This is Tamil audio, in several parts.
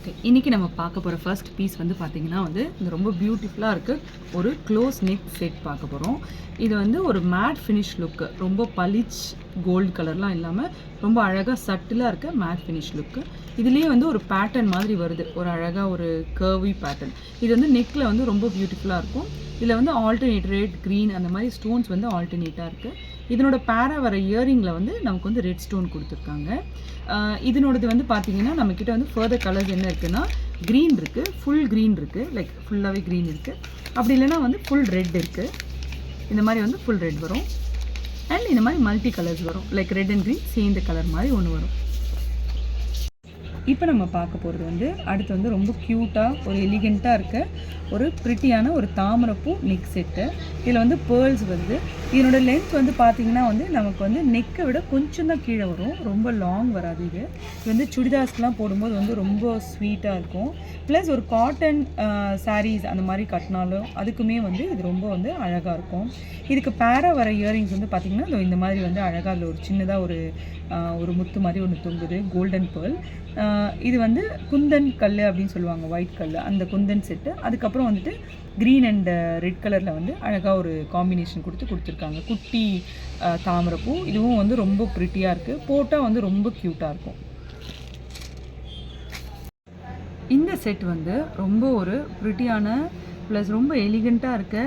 ஓகே, இன்றைக்கி நம்ம பார்க்க போகிற ஃபர்ஸ்ட் பீஸ் வந்து பார்த்திங்கன்னா இந்த ரொம்ப பியூட்டிஃபுல்லாக இருக்குது ஒரு க்ளோஸ் நெக் செட் பார்க்க போகிறோம். இது ஒரு மேட் ஃபினிஷ் லுக்கு, ரொம்ப பளிச் கோல்டு கலர்லாம் இல்லாமல் ரொம்ப அழகாக சட்டிலாக இருக்க மேட் ஃபினிஷ் லுக்கு. இதுலேயே ஒரு பேட்டர்ன் மாதிரி வருது, ஒரு அழகாக ஒரு கர்வி பேட்டர்ன். இது நெக்கில் ரொம்ப பியூட்டிஃபுல்லாக இருக்கும். இதில் ஆல்டர்னேட் ரெட் க்ரீன் அந்த மாதிரி ஸ்டோன்ஸ் ஆல்டர்னேட்டாக இருக்குது. இதனோட பேரா வர இயரிங்கில் நமக்கு ரெட் ஸ்டோன் கொடுத்துருக்காங்க. இதனோடது பார்த்திங்கன்னா நம்மக்கிட்ட ஃபர்தர் கலர்ஸ் என்ன இருக்குன்னா, க்ரீன் இருக்குது, ஃபுல் க்ரீன் இருக்குது, லைக் ஃபுல்லாகவே க்ரீன் இருக்குது. அப்படி இல்லைனா ஃபுல் ரெட் இருக்குது. இந்த மாதிரி ஃபுல் ரெட் வரும். அண்ட் இந்த மாதிரி மல்டி கலர்ஸ் வரும், லைக் ரெட் அண்ட் க்ரீன் சேர்ந்த கலர் மாதிரி ஒன்று வரும். இப்போ நம்ம பார்க்க போகிறது அடுத்து ரொம்ப க்யூட்டாக ஒரு எலிகெண்ட்டாக இருக்க ஒரு ப்ரிட்டியான ஒரு தாமரைப்பூ நெக் செட்டு. இதில் பேர்ல்ஸ் இதனோட லென்த் பார்த்திங்கன்னா நமக்கு நெக்கை விட கொஞ்சம் தான் கீழே வரும், ரொம்ப லாங் வராது. இது சுடிதார்ஸ்க்கெலாம் போடும்போது ரொம்ப ஸ்வீட்டாக இருக்கும். ப்ளஸ் ஒரு காட்டன் சாரீஸ் அந்த மாதிரி கட்டினாலும் அதுக்குமே இது ரொம்ப அழகாக இருக்கும். இதுக்கு பேரா வர இயரிங்ஸ் பார்த்திங்கன்னா இந்த மாதிரி அழகாக அதில் ஒரு சின்னதாக ஒரு முத்து மாதிரி ஒன்று தொங்குது, கோல்டன் பேர்ல். இது குந்தன் கல் அப்படின்னு சொல்லுவாங்க, ஒயிட் கல், அந்த குந்தன் செட்டு. அதுக்கப்புறம் க்ரீன் அண்ட் ரெட் கலரில் அழகாக ஒரு காம்பினேஷன் கொடுத்துருக்காங்க. குட்டி தாமரைப்பூ. இதுவும் ரொம்ப ப்ரிட்டியாக இருக்குது, போட்டால் ரொம்ப க்யூட்டாக இருக்கும். இந்த செட் ரொம்ப ஒரு ப்ரிட்டியான ப்ளஸ் ரொம்ப எலிகெண்ட்டாக இருக்க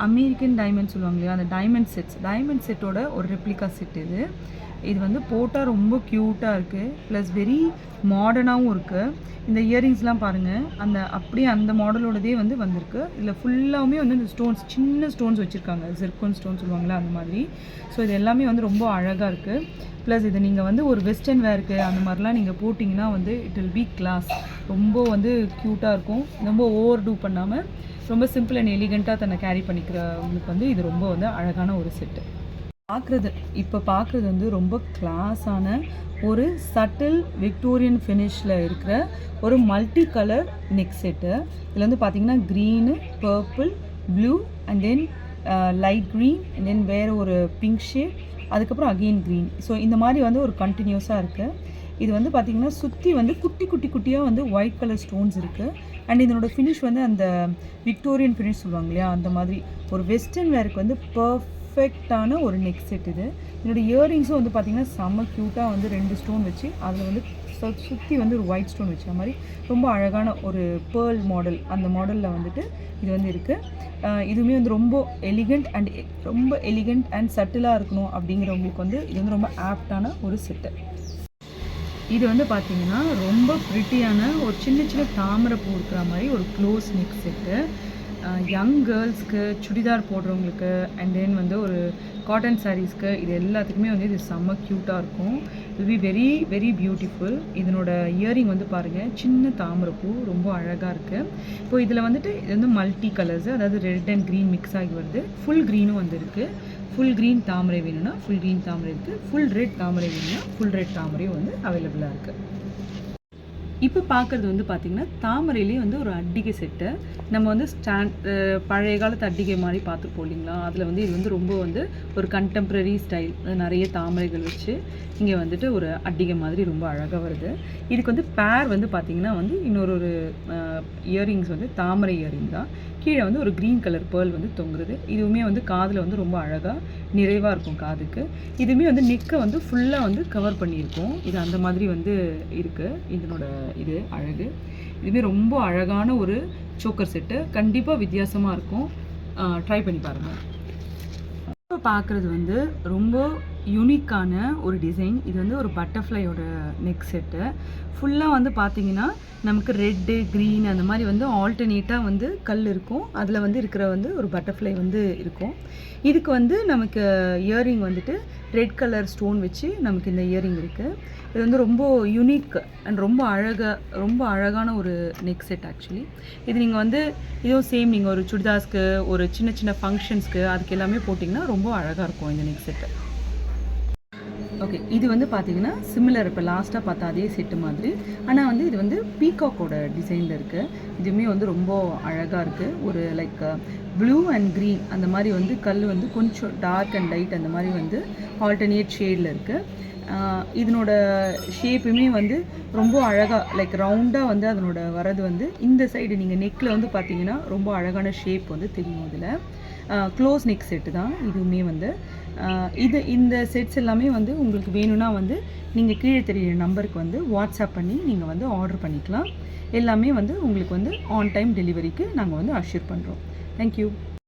அமெரிக்கன் டைமண்ட் சொல்லுவாங்க இல்லையா, அந்த டைமண்ட் செட்டோட ஒரு ரெப்ளிகா செட் இது போட்டால் ரொம்ப க்யூட்டாக இருக்குது, ப்ளஸ் வெரி மாடர்னாகவும் இருக்குது. இந்த இயரிங்ஸ்லாம் பாருங்கள், அப்படியே அந்த மாடலோடதே வந்திருக்கு. இதில் ஃபுல்லாகவுமே இந்த ஸ்டோன்ஸ், சின்ன ஸ்டோன்ஸ் வச்சுருக்காங்க, ஜிர்கோன் ஸ்டோன் சொல்லுவாங்களே அந்த மாதிரி. ஸோ இது எல்லாமே ரொம்ப அழகாக இருக்குது. ப்ளஸ் இது நீங்கள் ஒரு வெஸ்டர்ன் வேருக்கு அந்த மாதிரிலாம் நீங்கள் போட்டிங்கன்னா இட் வில் பி கிளாஸ். ரொம்ப க்யூட்டாக இருக்கும். ரொம்ப ஓவர் டூ பண்ணாமல் ரொம்ப சிம்பிள் அண்ட் எலிகெண்ட்டாக தன்னை கேரி பண்ணிக்கிறவங்களுக்கு இது ரொம்ப அழகான ஒரு செட்டு. இப்போ பார்க்குறது ரொம்ப கிளாஸான ஒரு சட்டில் விக்டோரியன் ஃபினிஷில் இருக்கிற ஒரு மல்டி கலர் நெக் செட்டு. இதில் பார்த்திங்கன்னா green, purple, blue and then light green and then வேறு ஒரு பிங்க் ஷேட், அதுக்கப்புறம் அகெயின் க்ரீன். ஸோ இந்த மாதிரி ஒரு கண்டினியூஸாக இருக்குது. இது பார்த்திங்கன்னா சுற்றி குட்டி குட்டியாக ஒயிட் கலர் ஸ்டோன்ஸ் இருக்குது. அண்ட் இதனோட ஃபினிஷ் அந்த விக்டோரியன் ஃபினிஷ் சொல்லுவாங்க இல்லையா, அந்த மாதிரி ஒரு வெஸ்டர்ன் வேருக்கு பர்ஃபெக்டான ஒரு நெக் செட் இது. என்னோட இயரிங்ஸும் பார்த்திங்கன்னா செம்ம க்யூட்டாக 2 ஸ்டோன் வச்சு அதில் சுற்றி ஒரு ஒயிட் ஸ்டோன் வச்ச மாதிரி ரொம்ப அழகான ஒரு பேர்ல் மாடல், அந்த மாடலில் இது இருக்குது. இதுவுமே ரொம்ப எலிகெண்ட் அண்ட் சட்டிலாக இருக்கணும் அப்படிங்கிறவங்களுக்கு இது ரொம்ப ஆப்டான ஒரு செட்டு. இது பார்த்திங்கன்னா ரொம்ப ப்ரிட்டியான ஒரு சின்ன தாமரை பூ இருக்கிற மாதிரி ஒரு க்ளோஸ் நெக் செட்டு. யங் கேர்ள்ஸ்க்கு, சுடிதார் போடுறவங்களுக்கு அண்ட் தென் ஒரு காட்டன் சாரீஸ்க்கு, இது எல்லாத்துக்குமே இது செம்ம க்யூட்டாக இருக்கும். Will be very very beautiful. இதனோட இயரிங் பாருங்கள், சின்ன தாமரைப்பூ ரொம்ப அழகாக இருக்குது. இப்போ இதில் இது மல்டி கலர்ஸு, அதாவது ரெட் அண்ட் க்ரீன் மிக்ஸ் ஆகி வருது. ஃபுல் க்ரீனும் இருக்குது. ஃபுல் க்ரீன் தாமரை வேணும்னா ஃபுல் க்ரீன் தாமரை இருக்குது, ஃபுல் ரெட் தாமரை வேணும்னா ஃபுல் ரெட் தாமரையும் அவைலபிளாக இருக்குது. இப்போ பார்க்குறது பார்த்திங்கன்னா தாமரையிலேயே ஒரு அட்டிகை செட்டு. நம்ம பழைய காலத்து அட்டிகை மாதிரி பார்த்துருப்போம் இல்லைங்களா, அதில் இது ரொம்ப ஒரு கண்டெம்ப்ரரி ஸ்டைல், நிறைய தாமரைகள் வச்சு இங்கே ஒரு அட்டிகை மாதிரி ரொம்ப அழகாக வருது. இதுக்கு பேர் பார்த்திங்கன்னா இன்னொரு இயரிங்ஸ் தாமரை இயரிங் தான். கீழே ஒரு க்ரீன் கலர் பேர்ல் தொங்குறது. இதுவுமே காதில் ரொம்ப அழகாக நிறைவாக இருக்கும் காதுக்கு. இதுவுமே நெக்கை ஃபுல்லாக கவர் பண்ணியிருக்கோம். இது அந்த மாதிரி இருக்குது. இதனோட இது அழகு. இதுவுமே ரொம்ப அழகான ஒரு சோக்கர் செட்டு, கண்டிப்பாக வித்தியாசமாக இருக்கும். ட்ரை பண்ணி பாருங்கள். இப்போ பார்க்குறது ரொம்ப யூனிக்கான ஒரு டிசைன். இது ஒரு பட்டர்ஃப்ளையோட நெக் செட்டு. ஃபுல்லாக பார்த்திங்கன்னா நமக்கு ரெட்டு, க்ரீன் அந்த மாதிரி ஆல்டர்னேட்டாக கல் இருக்கும். அதில் இருக்கிற ஒரு பட்டர்ஃப்ளை இருக்கும். இதுக்கு நமக்கு இயரிங் ரெட் கலர் ஸ்டோன் வச்சு நமக்கு இந்த இயரிங் இருக்குது. இது ரொம்ப யூனிக் அண்ட் ரொம்ப அழகான ஒரு நெக் செட் ஆக்சுவலி. இது நீங்கள் இதுவும் சேம், நீங்கள் ஒரு சுடிதார்ஸ்க்கு, ஒரு சின்ன ஃபங்க்ஷன்ஸ்க்கு, அதுக்கு எல்லாமே போட்டிங்கன்னா ரொம்ப அழகாக இருக்கும் இந்த நெக் செட்டு. ஓகே, இது பார்த்திங்கன்னா சிமிலர், இப்போ லாஸ்ட்டாக பார்த்தா அதே செட்டு மாதிரி, ஆனால் இது பீகாக்கோட டிசைனில் இருக்குது. இதுவுமே ரொம்ப அழகாக இருக்குது. ஒரு லைக் ப்ளூ அண்ட் க்ரீன் அந்த மாதிரி கல் கொஞ்சம் டார்க் அண்ட் லைட் அந்த மாதிரி ஆல்டர்னேட் ஷேடில் இருக்குது. இதனோட ஷேப்புமே வந்து ரொம்ப அழகாக லைக் ரவுண்டாக வந்து அதனோட வரது வந்து இந்த சைடு நீங்கள் நெக்கில் வந்து பார்த்தீங்கன்னா ரொம்ப அழகான ஷேப் வந்து தெரியும் இதில். க்ளோஸ் நெக் செட்டு தான் இதுவுமே வந்து. இந்த செட்ஸ் எல்லாமே வந்து உங்களுக்கு வேணும்னா வந்து நீங்கள் கீழே தெரியிற நம்பருக்கு வந்து வாட்ஸ்அப் பண்ணி நீங்கள் வந்து ஆர்டர் பண்ணிக்கலாம். எல்லாமே வந்து உங்களுக்கு வந்து ஆன் டைம் டெலிவரிக்கு நாங்கள் வந்து அஷ்யூர் பண்ணுறோம். தேங்க்யூ.